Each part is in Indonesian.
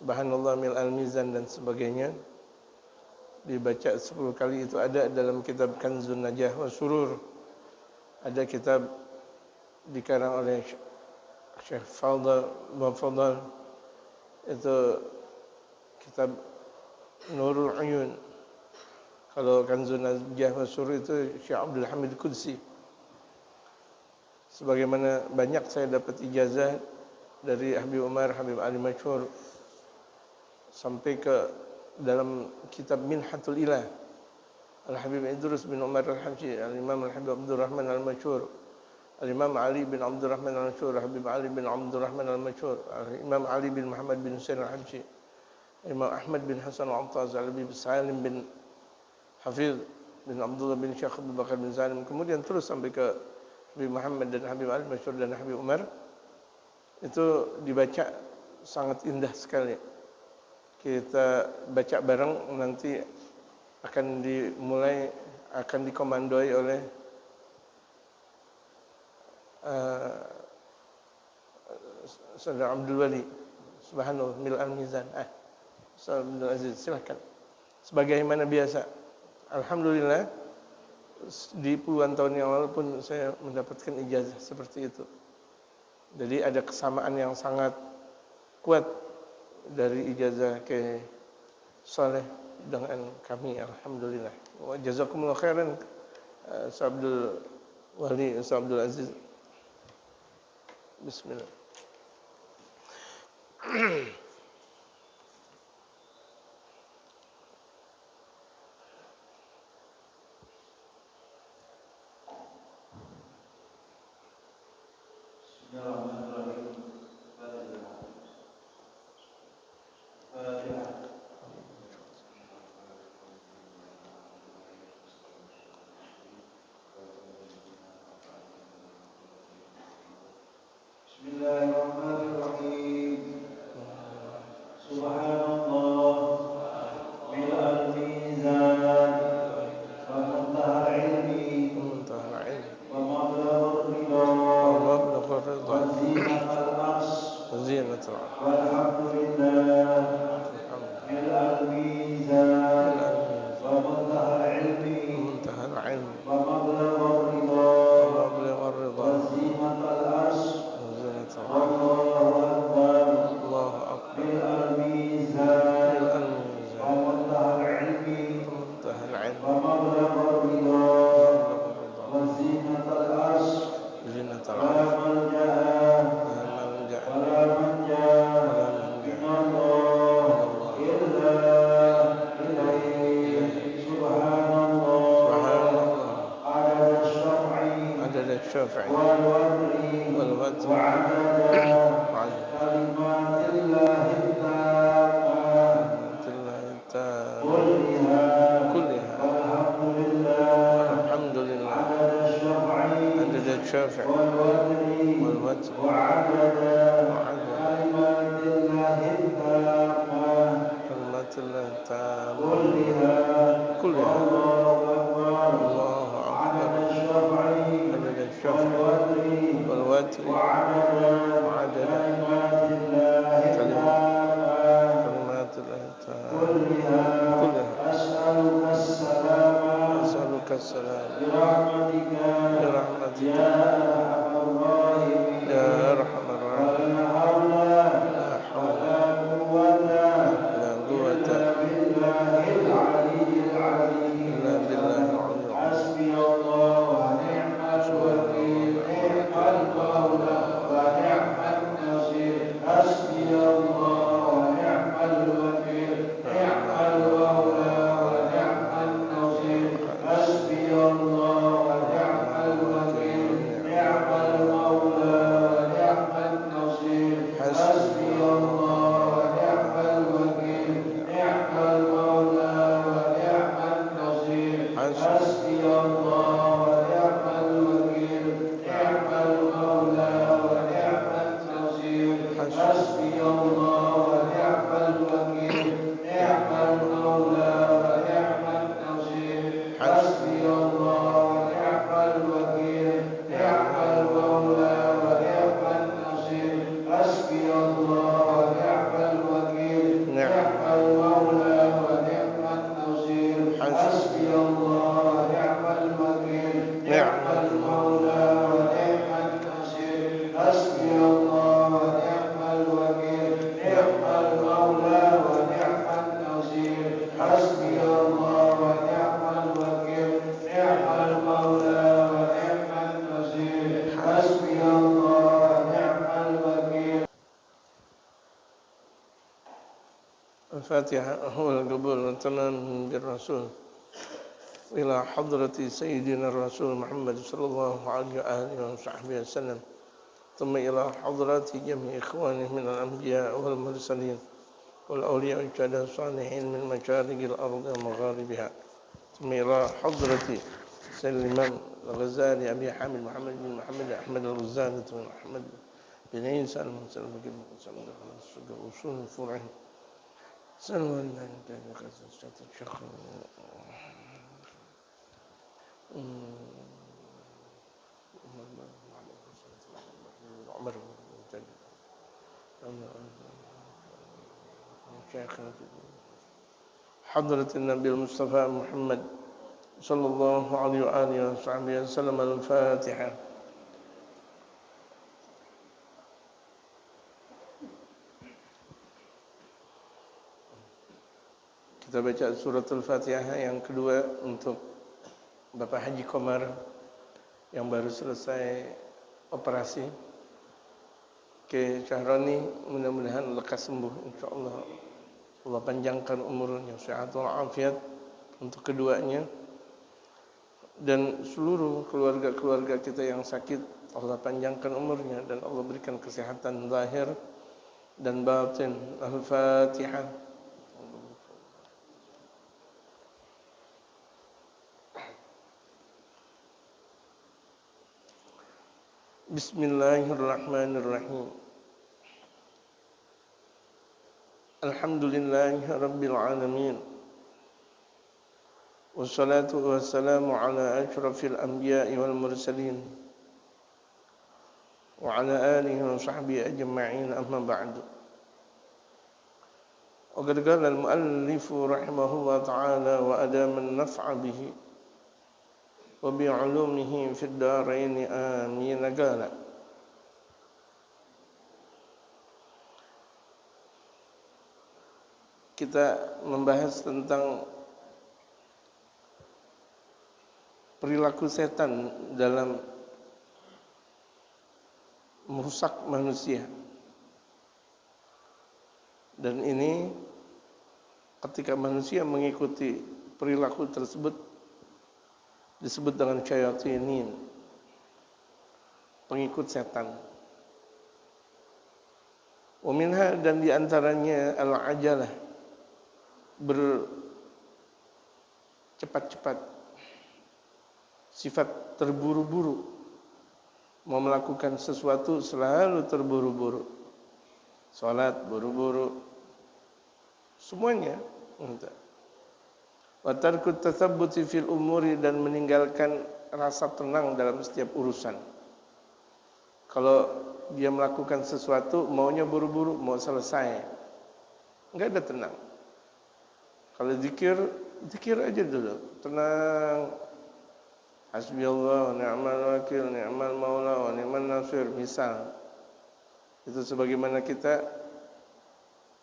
Subhanallah mil'al mizan dan sebagainya. Dibaca 10 kali itu ada dalam kitab Kanzun Najah wa Surur. Ada kitab dikarang oleh Syekh Fadl itu kitab Nurul Uyun. Kalau Kanzun Najah wa Surur itu Syekh Abdul Hamid Qudsi. Sebagaimana banyak saya dapat ijazah dari Habib Umar, Habib Ali Masyhur sampai ke dalam kitab Minhatul Ilah Al-Habib Idrus bin Umar Al-Habsyi, Al-Imam Al-Habib Abdul Rahman Al-Masyhur, Al-Imam Ali bin Abdul Rahman Al-Masyhur, Habib Ali bin Abdul Rahman Al-Masyhur, Al-Imam Ali bin Muhammad bin Husain Al-Habsyi, Imam Ahmad bin Hasan Al-Attaz, Al-Habib Salim bin Hafiz bin Abdullah bin Syekh Abu Bakar bin Salim, kemudian terus sampai ke Habib Muhammad dan Habib Ali Masyhur dan Habib Umar. Itu dibaca sangat indah sekali. Kita baca bareng, nanti akan dikomandoi oleh Saudara Abdul Wali. Subhanallah mil'al mizan. Saudara Abdul Aziz, silakan. Sebagaimana biasa. Alhamdulillah di puluhan tahun yang lalu pun saya mendapatkan ijazah seperti itu. Jadi ada kesamaan yang sangat kuat dari ijazah ke Saleh dengan kami, alhamdulillah. Wa jazakumullah khairan Ustaz Abdul Wali, Ustaz Abdul Aziz. Bismillah. الفاتحة هو القبول والتمام بالرسول إلى حضرة سيدنا الرسول محمد صلى الله عليه وآله وصحبه وسلم، ثم إلى حضرات جميع إخوانه من الأنبياء والمرسلين والأولياء والشهداء الصالحين من مشارق الأرض ومغاربها، ثم إلى حضرة سيد الإمام الغزالي أبي حامد محمد بن محمد أحمد الغزالي محمد بن عيسى المسلم أصول الفرع سلوى الشيخ عمر شيخ حضرة النبي المصطفى محمد صلى الله عليه وآله وصحبه وسلم. الفاتحة. Kita baca surat Al-Fatihah yang kedua untuk Bapak Haji Komar yang baru selesai operasi. Ke Syahroni, mudah-mudahan lekas sembuh insyaallah. Allah panjangkan umurnya, sehat walafiat untuk keduanya dan seluruh keluarga-keluarga kita yang sakit. Allah panjangkan umurnya dan Allah berikan kesehatan zahir dan batin. Al-Fatihah. Bismillahirrahmanirrahim. Alhamdulillahi rabbil alamin. Wassalatu wassalamu ala asyrafil anbiya'i wal mursalin wa ala alihi wa sahbihi ajma'in, amma ba'du. Wa qad qala al-muallif rahimahullah ta'ala wa adama an-naf'a bihi wa bi'ulumihi fid darain amin. Qala kita membahas tentang perilaku setan dalam merusak manusia. Dan ini ketika manusia mengikuti perilaku tersebut disebut dengan syayatinin, pengikut setan. Wa minha, dan diantaranya al-ajalah, bercepat-cepat, sifat terburu-buru, mau melakukan sesuatu selalu terburu-buru, salat buru-buru, semuanya. Wa tarku tathabbuti fil umuri, dan meninggalkan rasa tenang dalam setiap urusan. Kalau dia melakukan sesuatu maunya buru-buru, mau selesai, enggak ada tenang. Kalau zikir aja dulu, tenang. Hasbiyallah wa ni'mal wakil, ni'mal maula wa ni'man nasir, misal. Itu sebagaimana kita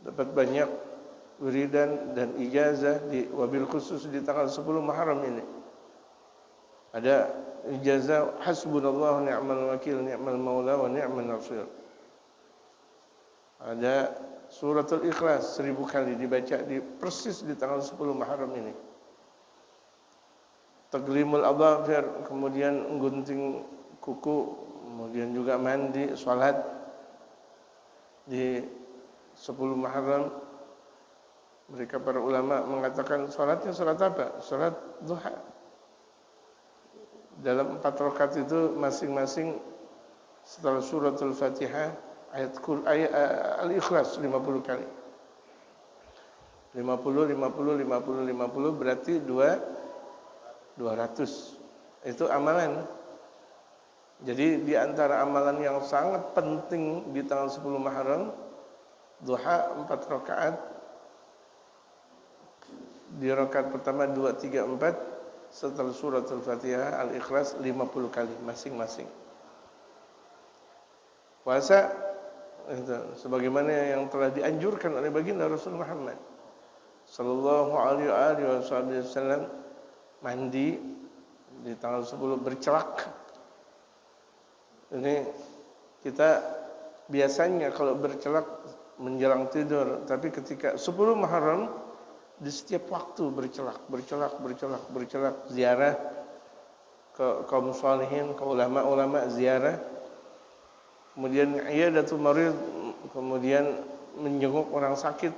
dapat banyak wiridan dan ijazah wabil khusus di tanggal 10 Muharram ini. Ada ijazah hasbunallah ni'mal wakil, ni'mal maula wa ni'man nasir. Ada suratul Ikhlas 1000 kali dibaca persis di tanggal 10 Muharram ini. Taqlimul adhafir, kemudian gunting kuku, kemudian juga mandi, salat di 10 Muharram. Mereka para ulama mengatakan salatnya salat apa? Salat duha. Dalam 4 rakaat itu masing-masing setelah suratul Fatihah ayat Al-Ikhlas 50 kali. 50 berarti 200. Itu amalan. Jadi di antara amalan yang sangat penting di tanggal 10 Muharram, duha 4 rakaat. Di rakaat pertama 2, 3, 4 setelah suratul Fatihah Al-Ikhlas 50 kali masing-masing. Puasa itu sebagaimana yang telah dianjurkan oleh baginda Rasul Muhammad sallallahu alaihi wasallam, mandi di tanggal 10 bercelak. Ini kita biasanya kalau bercelak menjelang tidur. Tapi ketika 10 Muharram di setiap waktu bercelak ziarah ke kaum salihin, ke ulama-ulama, ziarah. Kemudian iyadatul marid, kemudian menjenguk orang sakit.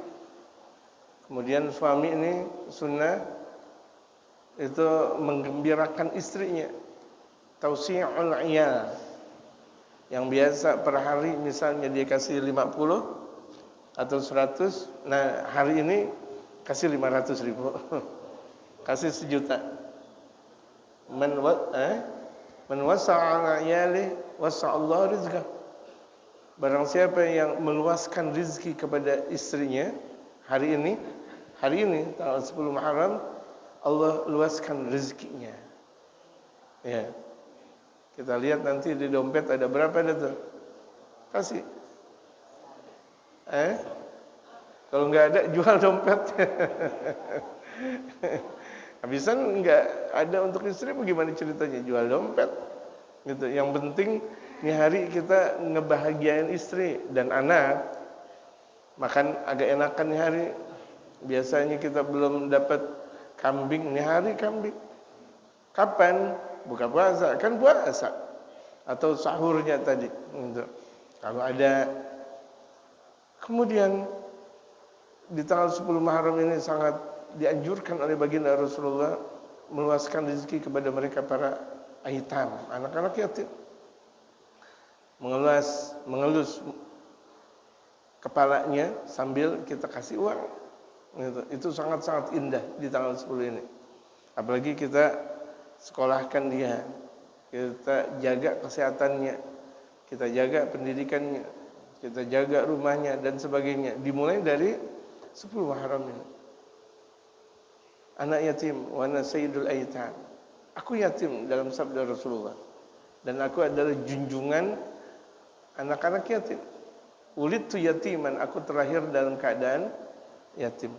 Kemudian suami ini sunnah itu menggembirakan istrinya. Tausi'ul iyal. Yang biasa per hari misalnya dia kasih 50 atau 100, nah hari ini kasih 500.000. Kasih 1 juta. Man wasa'a iyali wasa'allahu rizqah. Barang siapa yang meluaskan rizki kepada istrinya hari ini tanggal 10 Muharram, Allah luaskan rezekinya. Ya. Kita lihat nanti di dompet ada berapa itu. Kasih. Kalau nggak ada, jual dompet. Habisan nggak ada untuk istri, bagaimana ceritanya? Jual dompet. Gitu. Yang penting ini hari kita ngebahagiain istri dan anak. Makan agak enakan nih hari. Biasanya kita belum dapat kambing, nih hari kambing. Kapan? Buka puasa, kan puasa. Atau sahurnya tadi. Gitu. Kalau ada. Kemudian di tanggal 10 Muharram ini sangat dianjurkan oleh baginda Rasulullah meluaskan rezeki kepada mereka para aitam, anak-anak yatim. Mengelus kepalanya sambil kita kasih uang. Itu sangat-sangat indah di tanggal 10 ini. Apalagi kita sekolahkan dia, kita jaga kesehatannya, kita jaga pendidikannya, kita jaga rumahnya dan sebagainya. Dimulai dari 10 Muharram ini. Anak yatim, wa ana sayyidul aitam. Aku yatim dalam sabda Rasulullah. Dan aku adalah junjungan anak-anak yatim. Ulidtu yatiman, aku terlahir dalam keadaan yatim.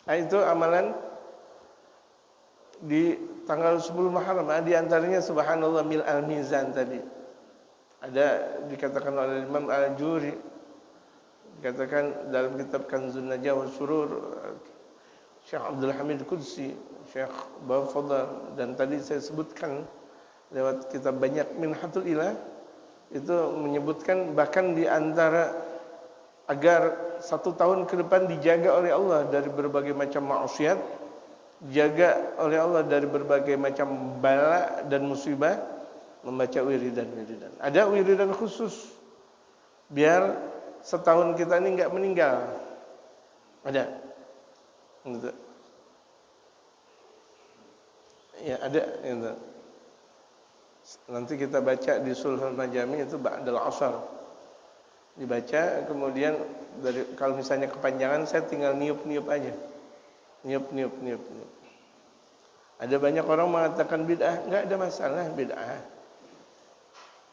Nah, itu amalan di tanggal 10 Muharram. Di antaranya subhanallah mil al-mizan tadi. Ada dikatakan oleh Imam Al-Juri, dikatakan dalam kitab Kanzun Najah wa Surur, Syekh Abdul Hamid Qudsi, Syekh Bafadhal, dan tadi saya sebutkan lewat kitab banyak Minhatul Ilah, itu menyebutkan bahkan di antara agar 1 tahun ke depan dijaga oleh Allah dari berbagai macam maksiat, dijaga oleh Allah dari berbagai macam bala dan musibah, membaca wiridan. Ada wiridan khusus biar setahun kita ini enggak meninggal. Ada. Gitu. Ya, ada gitu. Nanti kita baca di Sulhul Majami itu ba'dal asar. Dibaca, kemudian dari kalau misalnya kepanjangan saya tinggal niup-niup aja. Niup. Ada banyak orang mengatakan bid'ah, enggak ada masalah bid'ah.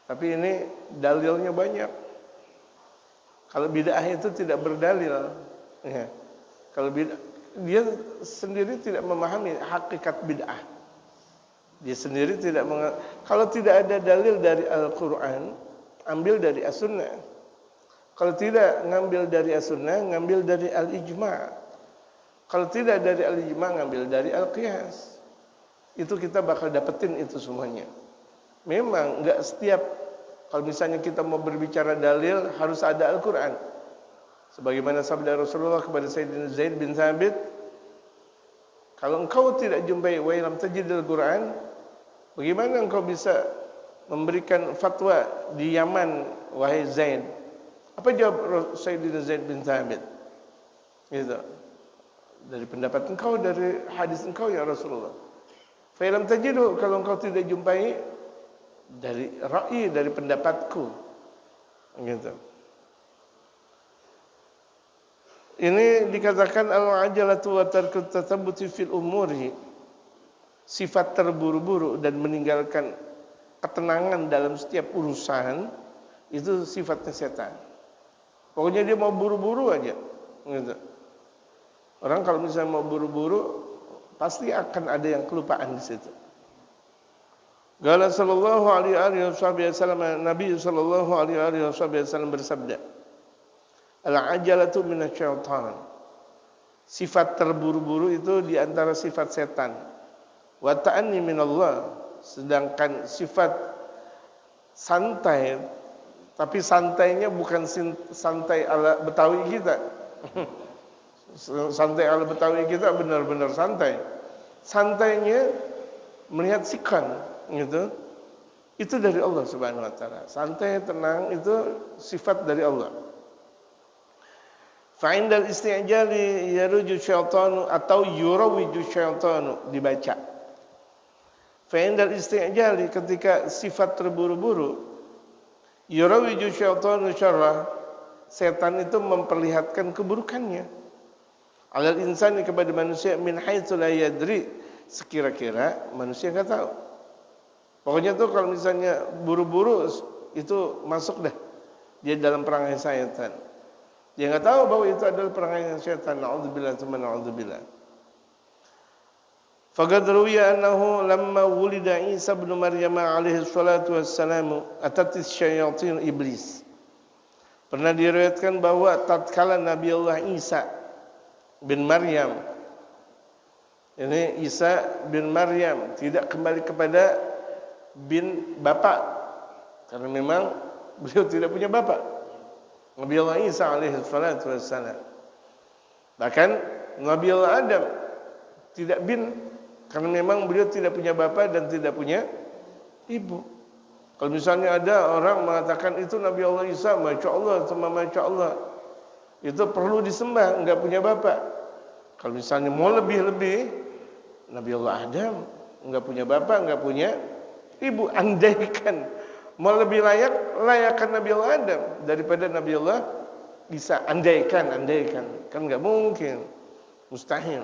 Tapi ini dalilnya banyak. Kalau bid'ah itu tidak berdalil, ya. Kalau bid'ah, dia sendiri tidak memahami hakikat bid'ah. Dia sendiri tidak kalau tidak ada dalil dari Al-Qur'an, ambil dari As-Sunnah. Kalau tidak ngambil dari As-Sunnah, ngambil dari Al-Ijma'. Kalau tidak dari Al-Ijma', ngambil dari Al-Qiyas. Itu kita bakal dapetin itu semuanya. Memang enggak setiap, kalau misalnya kita mau berbicara dalil harus ada Al-Qur'an. Sebagaimana sabda Rasulullah kepada Sayyidina Zaid bin Thabit, kalau engkau tidak jumpai wa lam tajidil Qur'an, bagaimana engkau bisa memberikan fatwa di Yaman, wahai Zaid? Apa jawab Sayyidina Zaid bin Thabit? Gitu. Dari pendapat engkau, dari hadis engkau ya Rasulullah. Fa lam tajidu, kalau engkau tidak jumpai, dari ra'i, dari pendapatku. Gitu. Ini dikatakan al-ajalatu wa tarku tatabbuti fil umuri. Sifat terburu-buru dan meninggalkan ketenangan dalam setiap urusan, itu sifatnya setan. Pokoknya dia mau buru-buru aja. Gitu. Orang kalau misalnya mau buru-buru, pasti akan ada yang kelupaan di situ. Qala sallallahu alaihi wasallam, Nabi sallallahu alaihi wasallam bersabda, Al-ajalatu minasyaitan. Sifat terburu-buru itu di antara sifat setan. Wa ta'anni minallah. Sedangkan sifat santai, tapi santainya bukan santai ala Betawi kita. Santai ala Betawi kita benar-benar santai. Santainya melihat sikon gitu. Itu dari Allah Subhanahu wa taala. Santai, tenang itu sifat dari Allah. Fa'indal isti'jali yaruju syaitanu atau yurawiju syaitanu dibaca. Fa'indal isti'jali ketika sifat terburu-buru yurawiju syaitanu syarrah, setan itu memperlihatkan keburukannya. Alal insani kepada manusia min haitsu la yadri, sekira-kira manusia enggak tahu. Pokoknya tuh kalau misalnya buru-buru itu masuk dah dia dalam perangai syaitan. Dia enggak tahu bahwa itu adalah perangai syaitan. Na'udzubillah tsumma na'udzubillah. Faqad ruwiya annahu lamma wulida Isa ibn Maryam alaihi salatu wassalamu atatis syayatin iblis. Pernah diriwayatkan bahwa tatkala Nabi Allah Isa bin Maryam, ini Isa bin Maryam tidak kembali kepada bin bapak, karena memang beliau tidak punya bapak. Nabi Allah Isa alaihi salatu wassalam. Bahkan Nabi Allah Adam tidak bin, karena memang beliau tidak punya bapa dan tidak punya ibu. Kalau misalnya ada orang mengatakan itu Nabi Allah Isa, masya Allah, sama masya Allah, itu perlu disembah, enggak punya bapa. Kalau misalnya mau lebih-lebih, Nabi Allah Adam enggak punya bapa, enggak punya ibu. Andaikan mau lebih layakkan Nabi Allah Adam daripada Nabi Allah Isa. Andaikan, kan enggak mungkin, mustahil.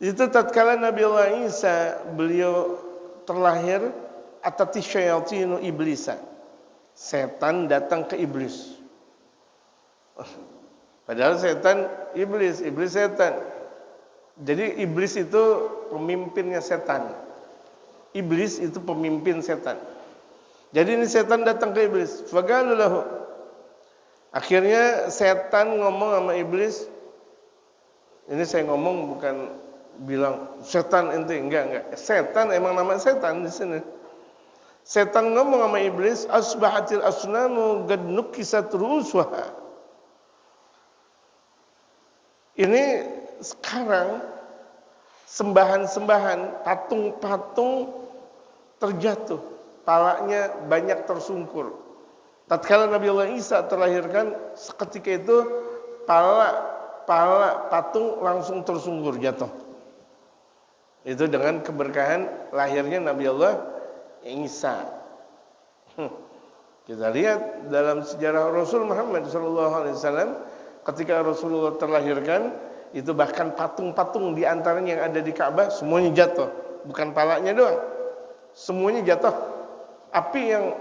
Itu tatkala Nabi Allah Isa beliau terlahir, atati syayatinu iblisa, setan datang ke iblis. Padahal setan iblis setan. Jadi iblis itu pemimpinnya setan. Iblis itu pemimpin setan. Jadi ini setan datang ke iblis. Faqalulahu. Akhirnya setan ngomong sama iblis. Ini saya ngomong bukan bilang setan ente, enggak. Setan emang nama setan di sini. Setan ngomong sama iblis, asbahatil asnamu qad nukisat rusuha. Ini sekarang sembahan-sembahan, patung-patung terjatuh, palanya banyak tersungkur. Tatkala Nabi Allah Isa terlahirkan, seketika itu pala patung langsung tersungkur, jatuh. Itu dengan keberkahan lahirnya Nabi Allah Isa. Kita lihat dalam sejarah Rasul Muhammad SAW, ketika Rasulullah terlahirkan, itu bahkan patung-patung di antaranya yang ada di Ka'bah semuanya jatuh, bukan palanya doang, semuanya jatuh. Api yang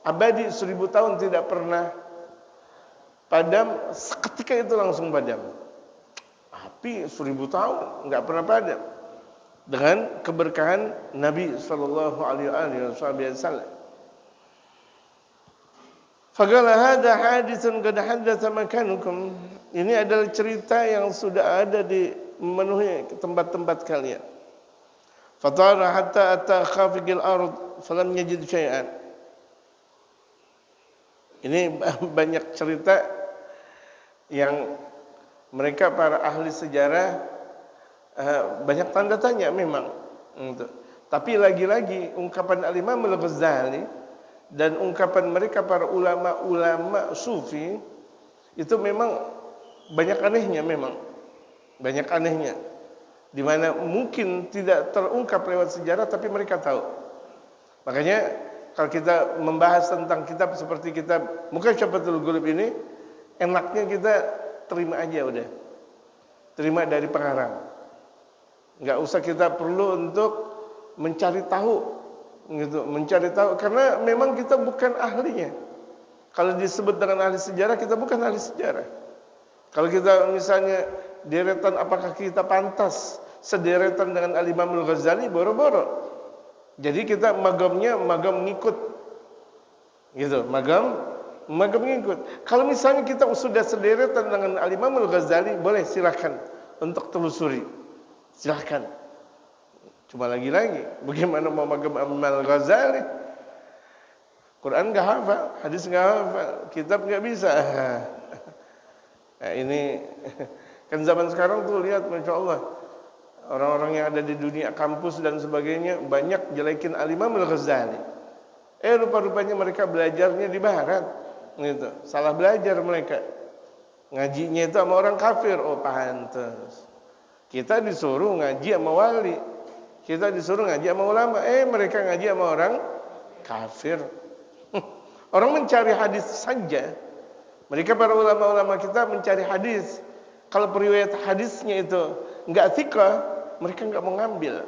abadi 1000 tahun tidak pernah padam, seketika itu langsung padam. Api 1000 tahun enggak pernah padam dengan keberkahan Nabi sallallahu alaihi wasallam. Faqala hadza haditsun qad haddatsa makanukum. Ini adalah cerita yang sudah ada di memenuhi tempat-tempat kalian. Fatara hatta ata khafiqil ard falam yajid syai'an. Ini banyak cerita yang mereka para ahli sejarah banyak tanda tanya memang. Tapi lagi-lagi ungkapan Al-Imam Al-Ghazali dan ungkapan mereka para ulama-ulama sufi itu memang banyak anehnya, memang banyak anehnya, di mana mungkin tidak terungkap lewat sejarah tapi mereka tahu. Makanya kalau kita membahas tentang kitab seperti kitab Mukasyafatul Ghulub ini, enaknya kita terima aja udah, terima dari pengarang, nggak usah kita perlu untuk mencari tahu gitu, mencari tahu, karena memang kita bukan ahlinya. Kalau disebut dengan ahli sejarah, kita bukan ahli sejarah. Kalau kita misalnya deretan, apakah kita pantas sederetan dengan Al-Imam Al-Ghazali? Boro-boro. Jadi kita magamnya magam ngikut gitu, magam maka mengikut. Kalau misalnya kita sudah sederetan dengan Al-Imam Al-Ghazali, boleh silakan untuk telusuri. Silakan. Cuma lagi-lagi, bagaimana mau mazhab Al-Ghazali? Quran enggak hafal, hadis enggak hafal, kitab enggak bisa. Nah, ini kan zaman sekarang tuh lihat, Masya Allah, orang-orang yang ada di dunia kampus dan sebagainya banyak jelekin Al-Imam Al-Ghazali. Rupa-rupanya mereka belajarnya di barat, gitu. Salah belajar mereka. Ngajinya itu sama orang kafir. Oh, pantes. Kita disuruh ngaji sama wali. Kita disuruh ngaji sama ulama. Mereka ngaji sama orang kafir. Orang mencari hadis saja. Mereka para ulama-ulama kita mencari hadis. Kalau periwayat hadisnya itu enggak thiqah, mereka enggak mau ngambil.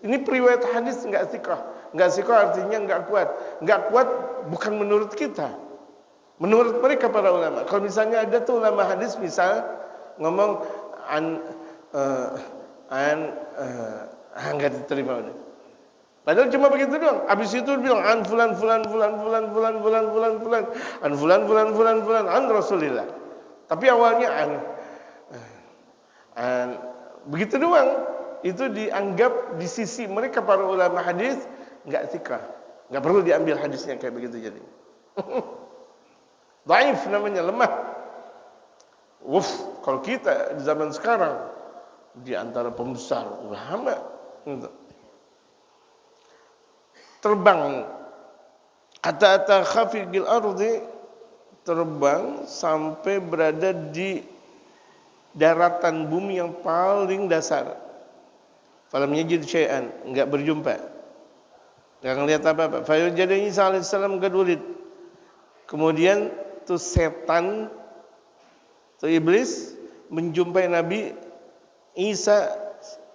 Ini periwayat hadis enggak thiqah. Enggak thiqah artinya enggak kuat. Enggak kuat bukan menurut kita. Menurut mereka para ulama. Kalau misalnya ada tuh ulama hadis misal ngomong enggak diterima udah. Padahal cuma begitu doang. Habis itu bilang an fulan an Rasulillah. Tapi awalnya begitu doang. Itu dianggap di sisi mereka para ulama hadis enggak thiqah. Enggak perlu diambil hadisnya kayak begitu jadi. Dhaif namanya, lemah. Kalau kita di zaman sekarang di antara pembesar ulama gitu. Terbang kata khafigil ardi, terbang sampai berada di daratan bumi yang paling dasar. Falam yajid syai'an, enggak berjumpa, enggak ngelihat apa-apa. Fa yajada Isa alaihi salam qad wulid. Kemudian tuh setan, tuh iblis menjumpai Nabi Isa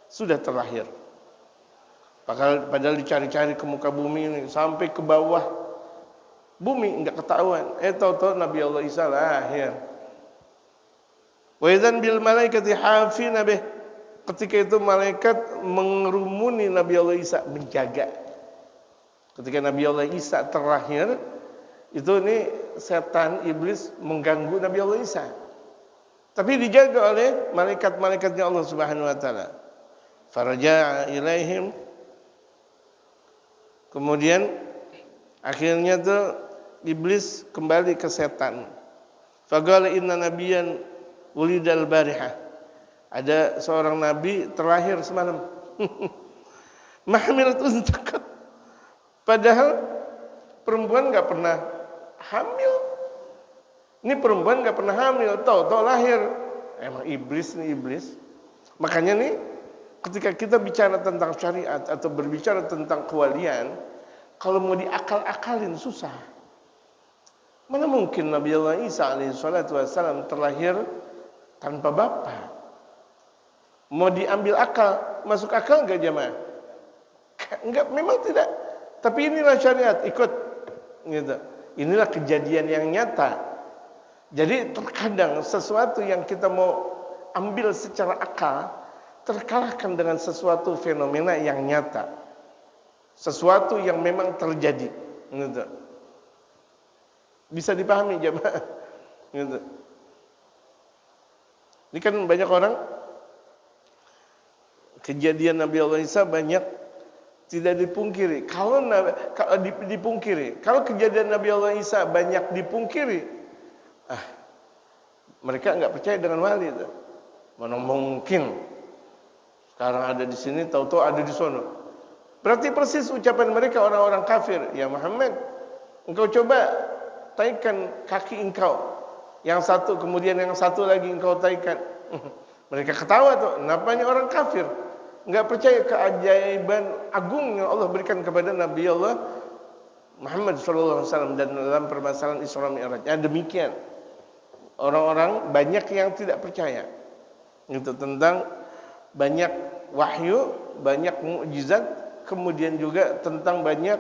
sudah terlahir. Padahal dicari-cari ke muka bumi ini sampai ke bawah bumi enggak ketahuan. Tahu-tahu Nabi Allah Isa lahir. Wa idzan bil malaikati hafina bih. Ketika itu malaikat mengerumuni Nabi Allah Isa, menjaga. Ketika Nabi Allah Isa terlahir, itu ini setan iblis mengganggu Nabi Allah Isa. Tapi dijaga oleh malaikat-malaikatnya Allah Subhanahu wa taala. Faraja'a ilaihim. Kemudian akhirnya tuh iblis kembali ke setan. Faqala inna nabiyyan wulidal barihah. Ada seorang nabi terlahir semalam. Mahmilat untaqat. Padahal perempuan enggak pernah hamil. Ini perempuan enggak pernah hamil, tahu-tahu lahir. Emang iblis nih iblis. Makanya nih ketika kita bicara tentang syariat atau berbicara tentang kewalian, kalau mau diakal-akalin susah. Mana mungkin Nabi Allah Isa alaihissalam terlahir tanpa bapa? Mau diambil akal, masuk akal enggak jemaah? Enggak, memang tidak. Tapi inilah syariat, ikut gitu. Inilah kejadian yang nyata. Jadi terkadang sesuatu yang kita mau ambil secara akal terkalahkan dengan sesuatu fenomena yang nyata. Sesuatu yang memang terjadi gitu. Bisa dipahami jemaah gitu. Ini kan banyak orang kejadian Nabi Allah Isa banyak tidak dipungkiri. Kalau dipungkiri, kalau kejadian Nabi Allah Isa banyak dipungkiri, mereka enggak percaya dengan wali itu. Mana mungkin sekarang ada di sini, tahu-tahu ada di sono. Berarti persis ucapan mereka orang-orang kafir. Ya Muhammad, engkau coba taikan kaki engkau. Yang satu, kemudian yang satu lagi engkau taikan. Mereka ketawa tuh. Napanya orang kafir enggak percaya keajaiban agung yang Allah berikan kepada Nabi Allah Muhammad SAW dan dalam permasalahan Isra Mi'raj. Demikian. Orang-orang banyak yang tidak percaya itu tentang banyak wahyu, banyak mukjizat, kemudian juga tentang banyak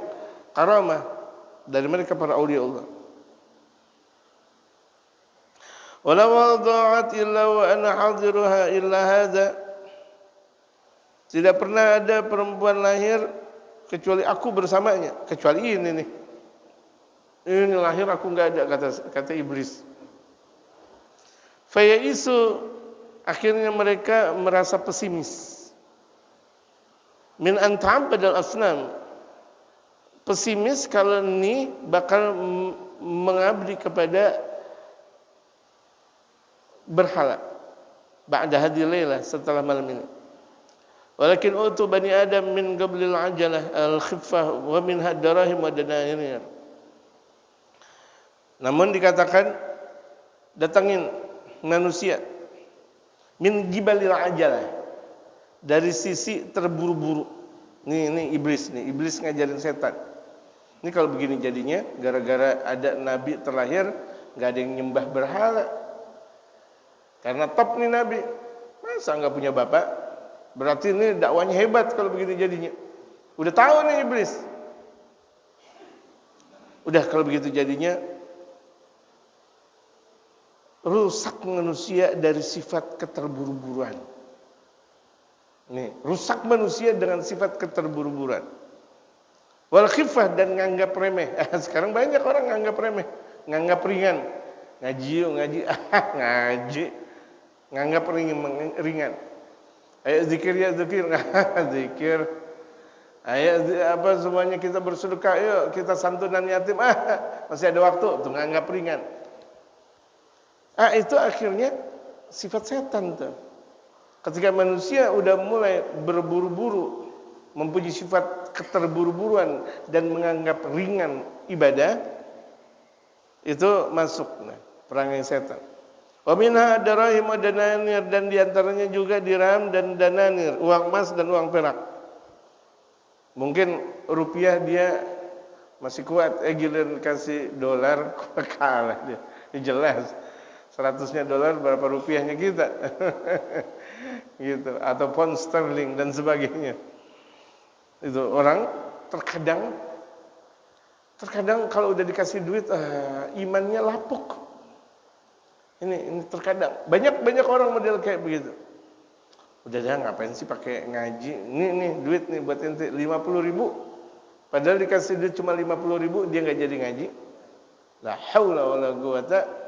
karamah dari mereka para aulia Allah. Wala wada'at illa wa ana hadiruha illa hadza. Tidak pernah ada perempuan lahir kecuali aku bersamanya, kecuali ini nih. Ini lahir aku nggak ada, kata iblis. Fayaisu, akhirnya mereka merasa pesimis. Min an ta'abbadal asnam, pesimis kalau ini bakal mengabdi kepada berhala. Ba'da hadhihi lailah, setelah malam ini. Walakin utu bani Adam min qablil ajalah al-khiffah wa minha darahim wa dananir. Namun dikatakan datangin manusia min gibalil ajalah, dari sisi terburu-buru. Ini iblis ngajarin setan. Ini kalau begini jadinya gara-gara ada nabi terlahir enggak ada yang nyembah berhala. Karena top nih nabi. Masa enggak punya bapak? Berarti ini dakwanya hebat kalau begini jadinya. Udah tahu nih iblis. Udah kalau begitu jadinya rusak manusia dari sifat keterburu-buruan. Nih, rusak manusia dengan sifat keterburu-buruan. Wal khifah, dan nganggap remeh. Sekarang banyak orang nganggap remeh, nganggap ringan. Ngaji. Ngaji. Nganggap ringan. Ayo zikir ya zikir. Zikir. Ayo apa semuanya kita bersedekah, ayo kita santunan yatim. Masih ada waktu, tuh nganggap ringan. Itu akhirnya sifat setan tuh. Ketika manusia udah mulai berburu-buru, mempunyai sifat keterburu-buruan dan menganggap ringan ibadah, itu masuk perangai setan. Wa minha darahim wa dananir, dan diantaranya juga dirham dan dananir, uang emas dan uang perak. Mungkin rupiah dia masih kuat, giliran kasih dolar kalah dia. Ini jelas. 100-nya dolar berapa rupiahnya kita. Gitu, atau pound sterling dan sebagainya. Itu orang terkadang kalau udah dikasih duit imannya lapuk. Ini terkadang banyak orang model kayak begitu. Udah ngapain sih pakai ngaji? Nih duit nih buat ente 50.000. Padahal dikasih duit cuma 50.000, dia nggak jadi ngaji. La haula wala quwata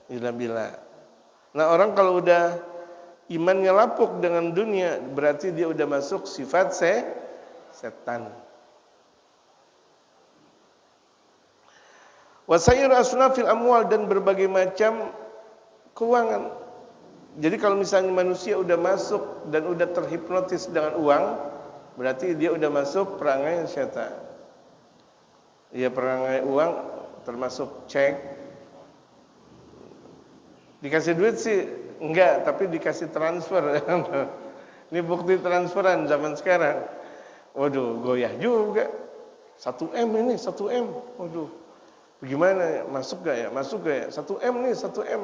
illa billah. Nah, orang kalau udah imannya lapuk dengan dunia, berarti dia udah masuk sifat setan. Wasayir asnafil amwal, dan berbagai macam keuangan. Jadi kalau misalnya manusia udah masuk dan udah terhipnotis dengan uang, berarti dia udah masuk perangai setan. Ya, perangai uang termasuk cek. Dikasih duit sih enggak, tapi dikasih transfer. Ini bukti transferan zaman sekarang. Waduh, goyah juga. 1M ini, 1M. Waduh. Bagaimana ya? Masuk gak ya? 1M nih, 1M.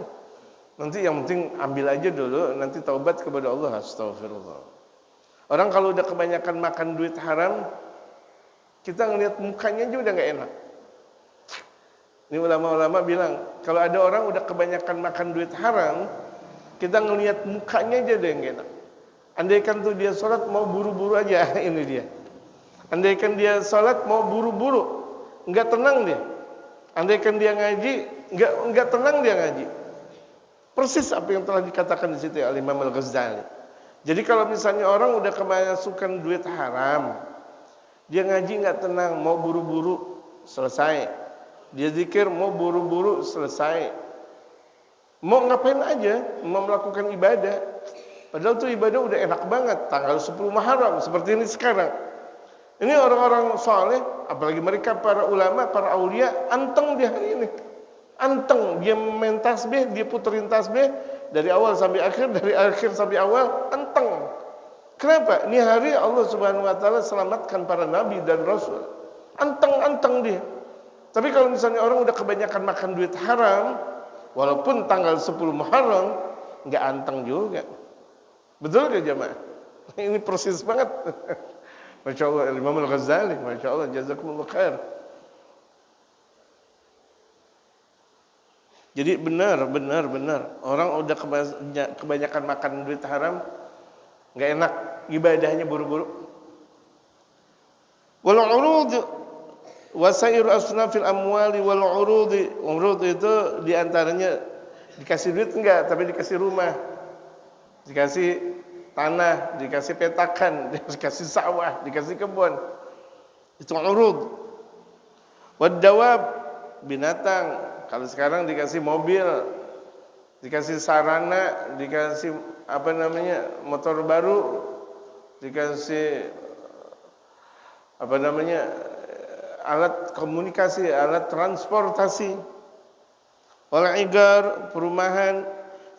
Nanti yang penting ambil aja dulu, nanti taubat kepada Allah. Astagfirullah. Orang kalau udah kebanyakan makan duit haram, kita ngelihat mukanya aja udah gak enak. Ini ulama-ulama bilang, kalau ada orang udah kebanyakan makan duit haram, kita ngelihat mukanya aja udah gak enak. Andaikan tuh dia sholat mau buru-buru aja, ini dia. Andaikan dia sholat mau buru-buru, nggak tenang dia. Andaikan dia ngaji, nggak tenang dia ngaji. Persis apa yang telah dikatakan di situ ya Imam Al-Ghazali. Jadi kalau misalnya orang udah kemasukan duit haram, dia ngaji nggak tenang, mau buru-buru selesai. Dia zikir mau buru-buru selesai. Mau ngapain aja, mau melakukan ibadah. Padahal tuh ibadah udah enak banget, tanggal 10 Muharram seperti ini sekarang. Ini orang-orang saleh, apalagi mereka para ulama, para aulia, anteng dia hari ini. Anteng, dia main tasbih, dia puterin tasbih dari awal sampai akhir, dari akhir sampai awal, anteng. Kenapa? Ini hari Allah Subhanahu wa taala selamatkan para nabi dan rasul. Anteng-anteng dia. Tapi kalau misalnya orang udah kebanyakan makan duit haram, walaupun tanggal 10 Muharram, enggak anteng juga. Betul gak jemaah? Ini persis banget. Masya Allah, Imam Al-Ghazali, Masya Allah, jazakumullah khair. Jadi benar. Orang udah kebanyakan makan duit haram, nggak enak, ibadahnya buru-buru. Wal urud Wasair asnafil amwali wal urudi. Urud itu diantaranya dikasih duit enggak, tapi dikasih rumah, dikasih tanah, dikasih petakan, dikasih sawah, dikasih kebun. Itu urud. Wad dawab, binatang. Kalau sekarang dikasih mobil, dikasih sarana, dikasih motor baru, dikasih alat komunikasi, alat transportasi. Wal igar, perumahan.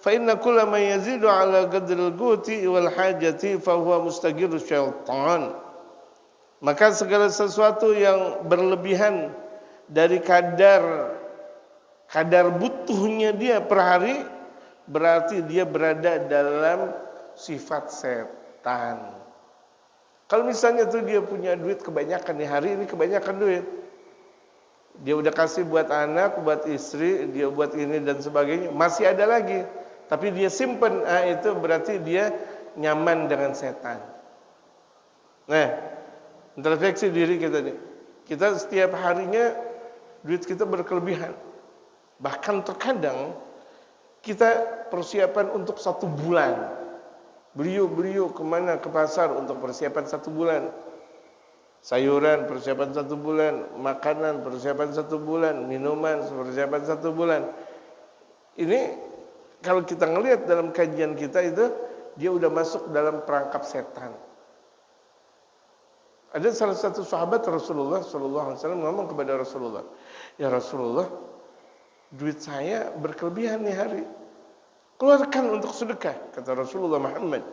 Fa inna kulla ma yazidu ala qadril quti wal hajati fa huwa mustaghiru syaitan. Maka segala sesuatu yang berlebihan dari kadar butuhnya dia per hari, berarti dia berada dalam sifat setan. Kalau misalnya tuh dia punya duit kebanyakan nih, hari ini kebanyakan duit, dia udah kasih buat anak, buat istri, dia buat ini dan sebagainya, masih ada lagi, tapi dia simpen, itu berarti dia nyaman dengan setan. Nah, introspeksi diri kita nih, kita setiap harinya duit kita berkelebihan, bahkan terkadang kita persiapan untuk 1 bulan. Beliau kemana? Ke pasar untuk persiapan 1 bulan. Sayuran persiapan 1 bulan, makanan persiapan 1 bulan, minuman persiapan 1 bulan. Ini kalau kita ngelihat dalam kajian kita itu, dia udah masuk dalam perangkap setan. Ada salah satu sahabat Rasulullah sallallahu alaihi wasallam ngomong kepada Rasulullah, "Ya Rasulullah, duit saya berkelebihan nih hari. Keluarkan untuk sedekah," kata Rasulullah Muhammad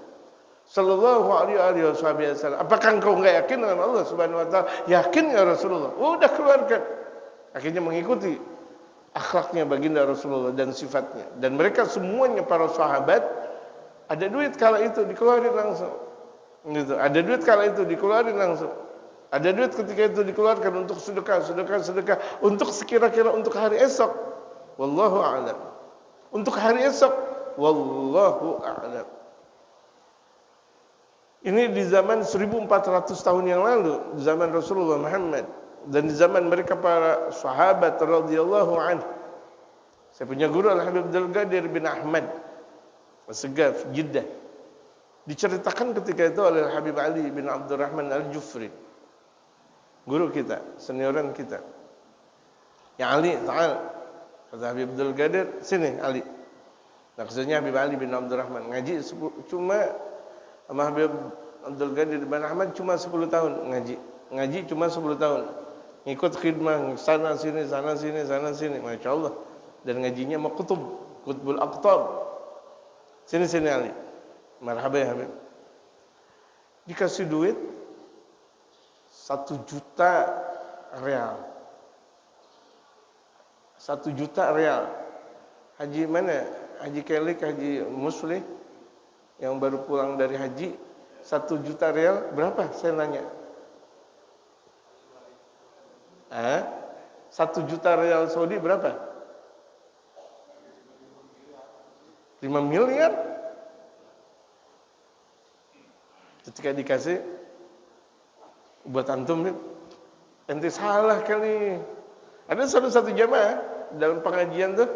sallallahu alaihi wasallam. "Apakah engkau enggak yakin dengan Allah Subhanahu wa taala?" "Yakin ya Rasulullah." Udah keluarkan. Akhirnya mengikuti akhlaknya baginda Rasulullah dan sifatnya. Dan mereka semuanya para sahabat, ada duit kala itu dikeluarin langsung. Gitu. Ada duit kala itu dikeluarin langsung. Ada duit ketika itu dikeluarkan untuk sedekah untuk sekira-kira untuk hari esok. Wallahu a'lam. Untuk hari esok, wallahu a'lam. Ini di zaman 1400 tahun yang lalu, di zaman Rasulullah Muhammad dan di zaman mereka para sahabat radhiyallahu anhu. Saya punya guru Al-Habib Abdul Qadir bin Ahmad As-Segaf, Jeddah. Diceritakan ketika itu oleh Habib Ali bin Abdurrahman Al-Jufri. Guru kita, senioran kita. Ya Ali, ta'al. Kata Habib Abdul Qadir, sini Ali. Maksudnya Habib Ali bin Abdurrahman ngaji cuma sama Habib Abdul Qadir bin Ahmad cuma 10 tahun ngaji cuma 10 tahun, ngikut khidmah sana sini, Masya Allah. Dan ngajinya sama Qutbul Aqtab. Sini Ali, marhaba ya Habib. Dikasih duit 1 juta real. 1 juta real. Haji mana? Haji Kelik, Haji Muslih yang baru pulang dari haji, 1 juta real berapa? Saya nanya. 1 juta real Saudi berapa? 5 miliar. Ketika dikasih buat antum, ente salah kali. Ada satu jamaah dalam pengajian tuh,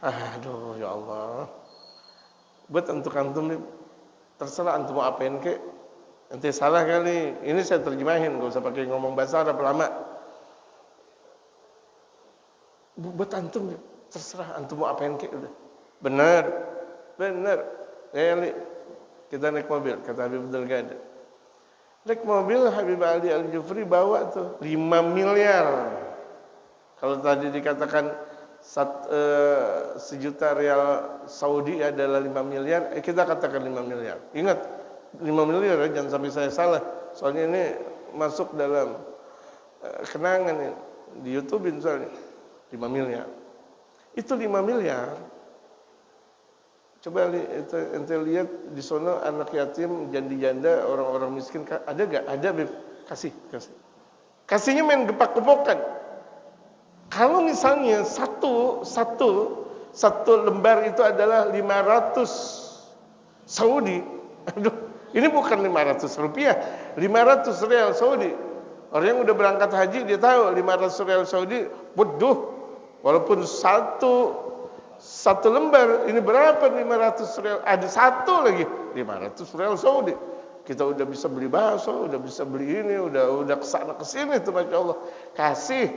aduh ya Allah, buat untuk antum nih, terserah antum mau apain kek, ente salah kali. Ini saya terjemahin, gak usah pakai ngomong bahasa Arab lama. Buat antum nih, terserah antum mau apain kek, udah. Benar. Ya Ali, kita naik mobil, kata Habib Abdul Qadir. Naik mobil Habib Ali Al-Jufri bawa tuh 5 miliar. Kalau tadi dikatakan 1 juta real Saudi adalah 5 miliar, kita katakan 5 miliar. Ingat, 5 miliar ya, jangan sampai saya salah. Soalnya ini masuk dalam kenangan ini, di YouTube soalnya. 5 miliar. Itu 5 miliar. Coba ente lihat di sono anak yatim, janda-janda, orang-orang miskin, ada enggak? Ada, Beb. Kasih. Kasihnya main gepak-gepokan. Kalau misalnya satu lembar itu adalah 500 Saudi. Aduh, ini bukan 500 rupiah, 500 real Saudi. Orang yang udah berangkat haji dia tahu 500 rial Saudi, waduh, walaupun satu lembar ini berapa 500 rial? Ada satu lagi 500 rial Saudi. Kita udah bisa beli bakso, udah bisa beli ini, udah kesana kesini tuh, masya Allah. Kasih.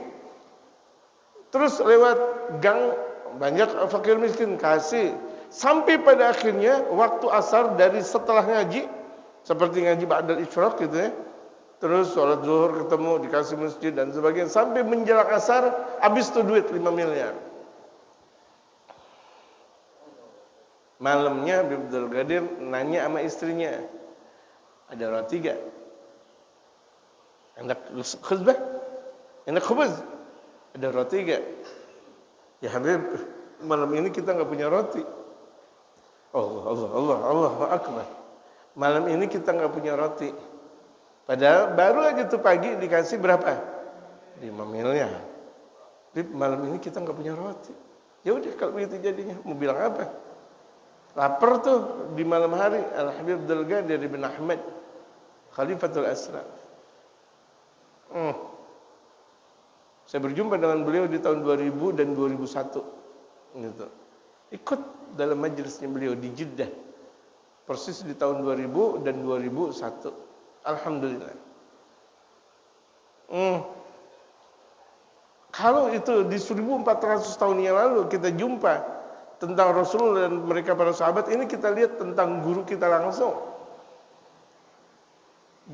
Terus lewat gang banyak fakir miskin, kasih. Sampai pada akhirnya waktu asar dari setelah ngaji, seperti ngaji ba'dal isyraq gitu ya. Terus sholat zuhur ketemu dikasih masjid dan sebagainya. Sampai menjelang asar habis tuh duit 5 miliar. Malamnya Habib Abdul Qadir nanya sama istrinya, ada roti gak? Enak khuzbah? Enak khubuz? Ada roti gak? Ya Habib, malam ini kita gak punya roti. Allah Akbar. Malam ini kita gak punya roti. Padahal baru aja tuh pagi dikasih berapa? 5 miliar. Habib, malam ini kita gak punya roti. Ya udah kalau begitu jadinya, mau bilang apa? Lapar tuh di malam hari. Al-Habib Abdul Qadir bin Ahmad Khalifatul Ashraf. Saya berjumpa dengan beliau di tahun 2000 dan 2001 gitu. Ikut dalam majelisnya beliau di Jeddah. Persis di tahun 2000 dan 2001. Alhamdulillah. Kalau itu di 1400 tahun yang lalu kita jumpa tentang Rasulullah dan mereka para sahabat, ini kita lihat tentang guru kita langsung.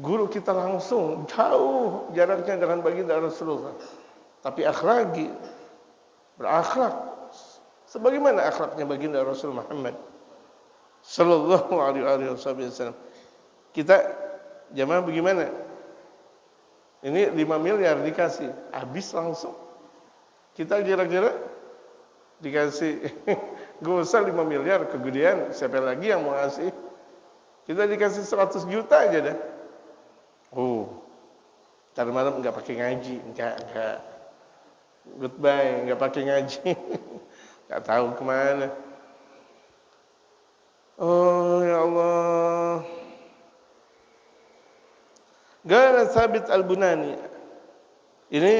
Guru kita langsung jauh jaraknya dengan baginda Rasulullah. Tapi akhlaki, berakhlak sebagaimana akhlaknya baginda Rasul Muhammad sallallahu alaihi wasallam. Kita jamaah bagaimana? Ini 5 miliar dikasih, habis langsung. Kita kira-kira dikasih gak usah 5 miliar kegedean, siapa lagi yang mau ngasih? Kita dikasih 100 juta aja dah. Ntar malam gak pakai ngaji, enggak. Goodbye, gak pakai ngaji. Gak tahu kemana. Oh ya Allah. Gara Thabit Al-Bunani. Ini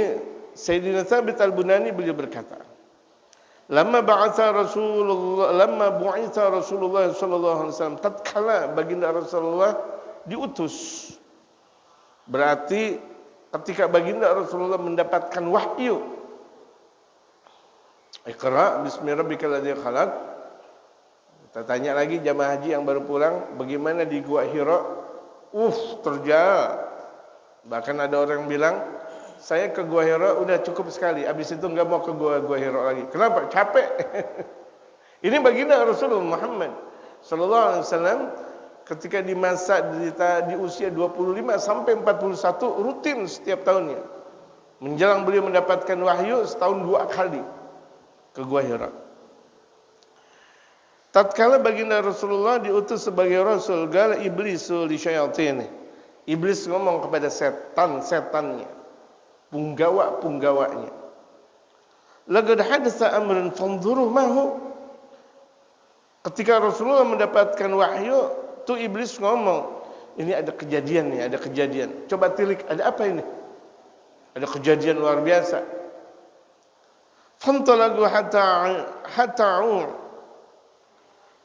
Sayyidina Thabit Al-Bunani beliau berkata, Lamma bu'itha Rasulullah sallallahu alaihi wasallam, tatkala baginda Rasulullah diutus. Berarti ketika baginda Rasulullah mendapatkan wahyu. Iqra bismi rabbikal ladzi khalaq. Kita tanya lagi jamaah haji yang baru pulang, bagaimana di Gua Hira? Terjal. Bahkan ada orang bilang, saya ke Gua Hira udah cukup sekali, habis itu enggak mau ke Gua Hira lagi. Kenapa? Capek. Ini baginda Rasulullah Muhammad sallallahu alaihi wasallam ketika di masa di usia 25 sampai 41 rutin setiap tahunnya. Menjelang beliau mendapatkan wahyu setahun 2 kali ke Gua Hira. Tatkala baginda Rasulullah diutus sebagai rasul, qala iblisu li syayatin. Iblis ngomong kepada setan-setannya, punggawa-punggawanya. Laqad hadatsa amrun fanzuru mahu. Ketika Rasulullah mendapatkan wahyu, tuh iblis ngomong, ini ada kejadian nih, ada kejadian. Coba tilik, ada apa ini? Ada kejadian luar biasa. Fantalagu hatta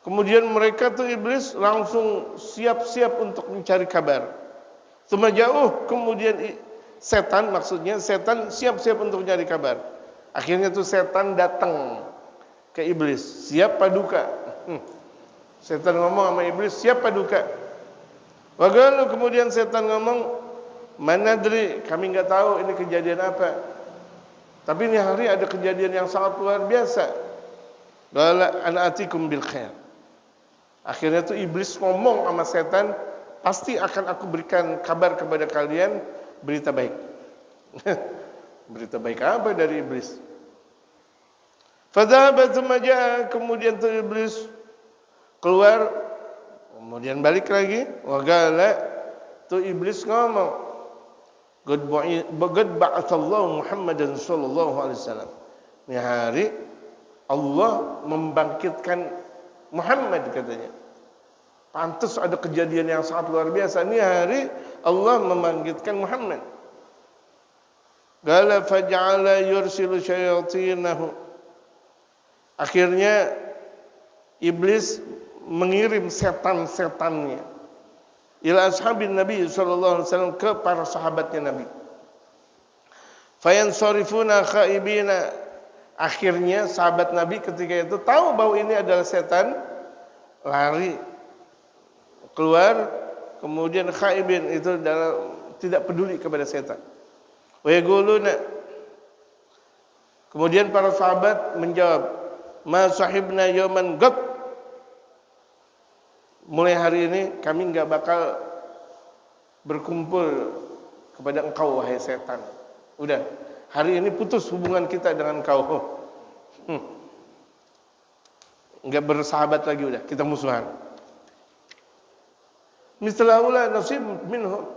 kemudian mereka tuh iblis langsung siap-siap untuk mencari kabar. Tsumma jauh, kemudian setan, maksudnya setan siap-siap untuk mencari kabar. Akhirnya tuh setan datang ke iblis, siap paduka. Setan ngomong sama iblis, siap paduka. Wagalu, kemudian setan ngomong, manadri, kami enggak tahu ini kejadian apa. Tapi ini hari ada kejadian yang sangat luar biasa. Qala ana atikum bil khair. Akhirnya tuh iblis ngomong sama setan, pasti akan aku berikan kabar kepada kalian, berita baik. Berita baik apa dari iblis? Fadhaba tsumma jaa, kemudian tuh iblis keluar, kemudian balik lagi. Waqala, tuh iblis ngomong, qad ba'atsallahu Muhammadan sallallahu alaihi wasallam. Ini hari Allah membangkitkan Muhammad, katanya. Pantas ada kejadian yang sangat luar biasa. Ini hari Allah membangkitkan Muhammad. Qala faj'ala yursilu syayatinahu. Akhirnya iblis mengirim setan-setannya ila ashabin Nabi sallallahu alaihi wasallam, ke para sahabatnya Nabi. Fayansarifuna khaibina. Akhirnya sahabat Nabi ketika itu tahu bahwa ini adalah setan, lari keluar, kemudian khaibin itu tidak peduli kepada setan. Wa yaquluna, kemudian para sahabat menjawab, ma sahibna yawman qad, mulai hari ini kami enggak bakal berkumpul kepada engkau wahai setan. Udah, hari ini putus hubungan kita dengan kau. Enggak bersahabat lagi, udah, kita musuhan. Mislaula nasib minhum.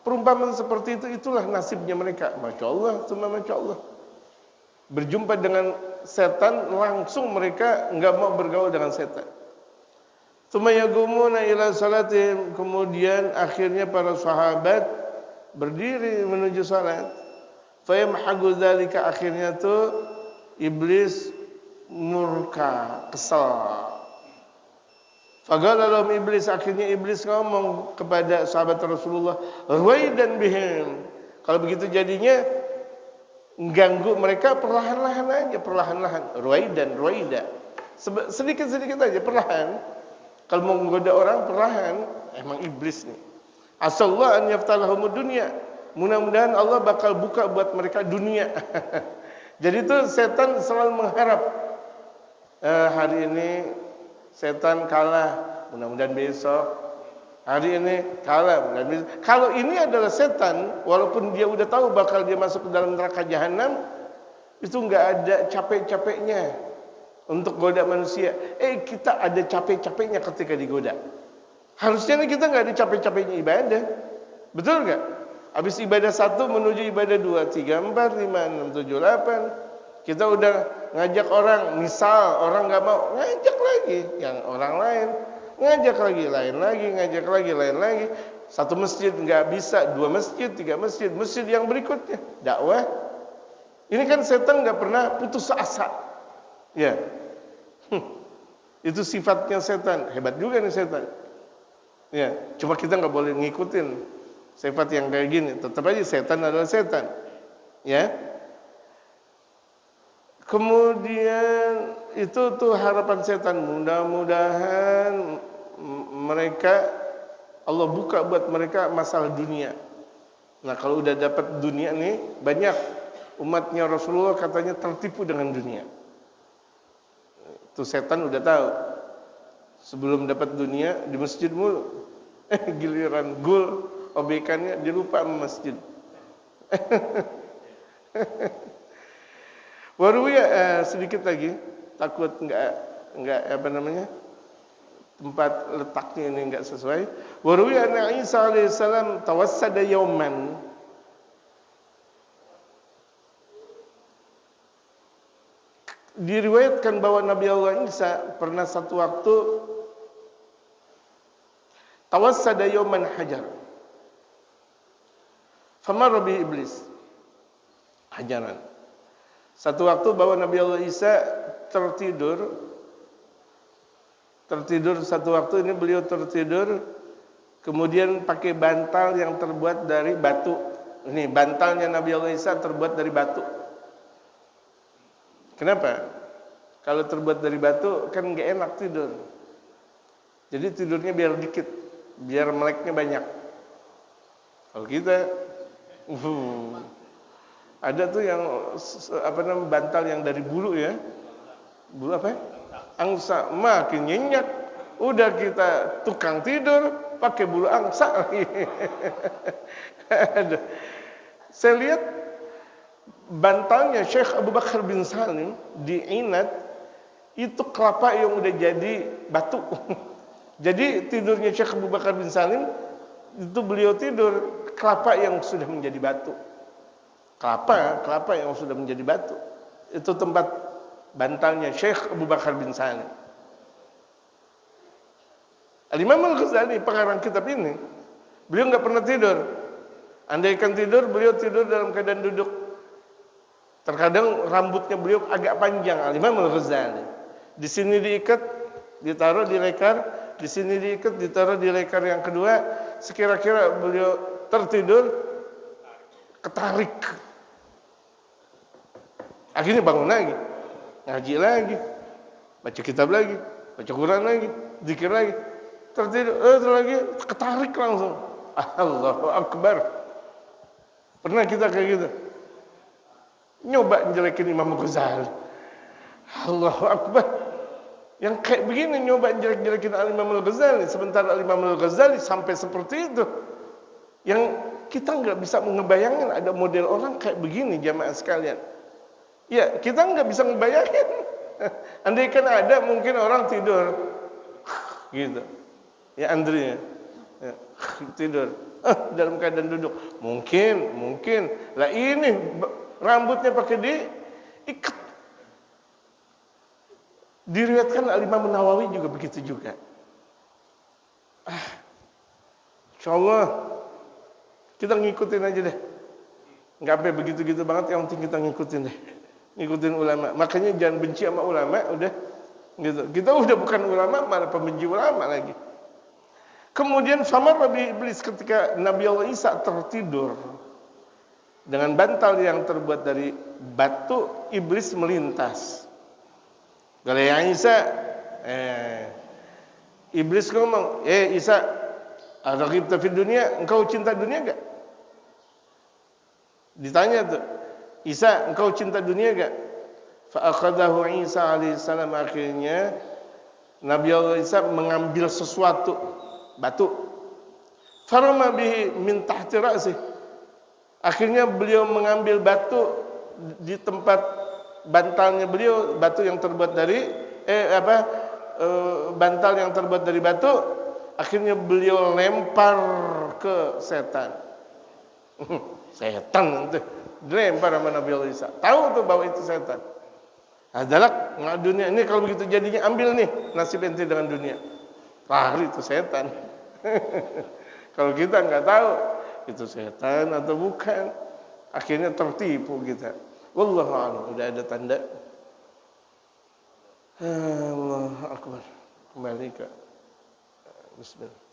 Perumpamaan seperti itu, itulah nasibnya mereka. Masya Allah, cuma Masya Allah. Berjumpa dengan setan, langsung mereka enggak mau bergaul dengan setan. Tsumma yaqumuna ila salatihim, kemudian akhirnya para sahabat berdiri menuju salat. Fa yamhagu dzalika, akhirnya tuh iblis murka, kesal. Faqala lahum iblis, akhirnya iblis ngomong kepada sahabat Rasulullah, ruwaidan bihim. Kalau begitu jadinya ganggu mereka perlahan-lahan aja, perlahan-lahan. Ruwaida. Sedikit-sedikit aja, perlahan. Kalau mau menggoda orang perlahan, emang iblis nih. Asallahu an yaftalahumud dunya. Mudah-mudahan Allah bakal buka buat mereka dunia. Jadi itu setan selalu mengharap hari ini setan kalah, mudah-mudahan besok. Hari ini kalah, mudah-mudahan besok. Kalau ini adalah setan, walaupun dia udah tahu bakal dia masuk ke dalam neraka jahanam, itu enggak ada capek-capeknya untuk goda manusia. Kita ada capek-capeknya ketika digoda. Harusnya kita enggak ada capek-capeknya ibadah. Betul enggak? Habis ibadah 1 menuju ibadah 2, 3, 4, 5, 6, 7, 8. Kita udah ngajak orang, misal orang enggak mau, ngajak lagi yang orang lain, ngajak lagi lain lagi, ngajak lagi lain lagi. 1 masjid enggak bisa, 2 masjid, 3 masjid, masjid yang berikutnya dakwah. Ini kan setan enggak pernah putus asa. Ya. Itu sifatnya setan. Hebat juga nih setan. Ya, cuma kita enggak boleh ngikutin sifat yang kayak gini. Tetap aja setan adalah setan. Ya. Kemudian itu tuh harapan setan, mudah-mudahan mereka Allah buka buat mereka masalah dunia. Nah, kalau udah dapat dunia nih, banyak umatnya Rasulullah katanya tertipu dengan dunia. Itu setan udah tahu. Sebelum dapat dunia di masjid mulu. Giliran gul obekannya dilupa sama masjid. Waruya sedikit lagi, takut enggak apa namanya, tempat letaknya ini enggak sesuai. Waruya anna Isa alaihissalam tawassada yauman. Diriwayatkan bahwa Nabi Allah Isa pernah satu waktu tawassada yauman hajar. Famar bi iblis hajaran. Satu waktu bahwa Nabi Allah Isa tertidur satu waktu ini beliau tertidur, kemudian pakai bantal yang terbuat dari batu. Ini bantalnya Nabi Allah Isa terbuat dari batu. Kenapa? Kalau terbuat dari batu kan nggak enak tidur. Jadi tidurnya biar dikit, biar meleknya banyak. Kalau kita ada tuh yang apa namanya bantal yang dari bulu ya. Bulu apa? Angsa, makin nyenyak. Udah kita tukang tidur pakai bulu angsa lagi. Saya lihat bantalnya Syekh Abu Bakar bin Salim di Inat itu kelapa yang udah jadi batu. Jadi tidurnya Syekh Abu Bakar bin Salim itu beliau tidur kelapa yang sudah menjadi batu. Kelapa yang sudah menjadi batu. Itu tempat bantalnya Syekh Abu Bakar bin Salim. Al-Imam Al-Ghazali pengarang kitab ini, beliau enggak pernah tidur. Andaikan tidur, beliau tidur dalam keadaan duduk. Terkadang rambutnya beliau agak panjang, Imam Al-Ghazali. Di sini diikat, ditaruh di lekar, di sini diikat, ditaruh di lekar yang kedua. Sekira-kira beliau tertidur, ketarik. Akhirnya bangun lagi, ngaji lagi, baca kitab lagi, baca Quran lagi, zikir lagi. Tertidur, lagi ketarik langsung. Allahu Akbar. Pernah kita kayak gitu? Nyoba jelekin Imam Ghazali. Allahu Akbar. Yang kayak begini nyoba jelek-jelekin Imam Ghazali, sementara Imam Ghazali sampai seperti itu. Yang kita nggak bisa ngebayangin ada model orang kayak begini, jamaah sekalian. Ya, kita nggak bisa ngebayangin. Andaikan ada, mungkin orang tidur gitu. Ya Andri ya, tidur dalam keadaan duduk. Mungkin. Lah ini rambutnya pakai diikat. Diriwayatkan Al-Imam Nawawi juga begitu juga. Insyaallah kita ngikutin aja deh. Enggak sampai begitu-gitu banget, yang penting kita ngikutin deh. Ngikutin ulama. Makanya jangan benci sama ulama, udah gitu. Kita udah bukan ulama, malah pembenci ulama lagi. Kemudian samar Nabi Iblis ketika Nabi Allah Isa tertidur dengan bantal yang terbuat dari batu, iblis melintas. Kalau yang Isa, iblis ngomong, Isa, ar-raghibta fid dunia, engkau cinta dunia enggak? Ditanya tuh, Isa, engkau cinta dunia enggak? Fa akhadahu Isa alaihissalam, akhirnya Nabi Allah Isa mengambil sesuatu, batu. Farama bihi min tahti ra'sih. Akhirnya beliau mengambil batu di tempat bantalnya beliau, batu yang terbuat dari bantal yang terbuat dari batu. Akhirnya beliau lempar ke setan. Setan itu dilempar sama Nabi Allah Isa. Tahu tuh bahwa itu setan. Adalah dunia ini kalau begitu jadinya, ambil nih nasib ente dengan dunia. Lari itu setan. Kalau kita nggak tahu itu setan atau bukan, akhirnya tertipu kita. Wallahu a'lam. Udah ada tanda. Allahu Akbar. Kembali ke Bismillah.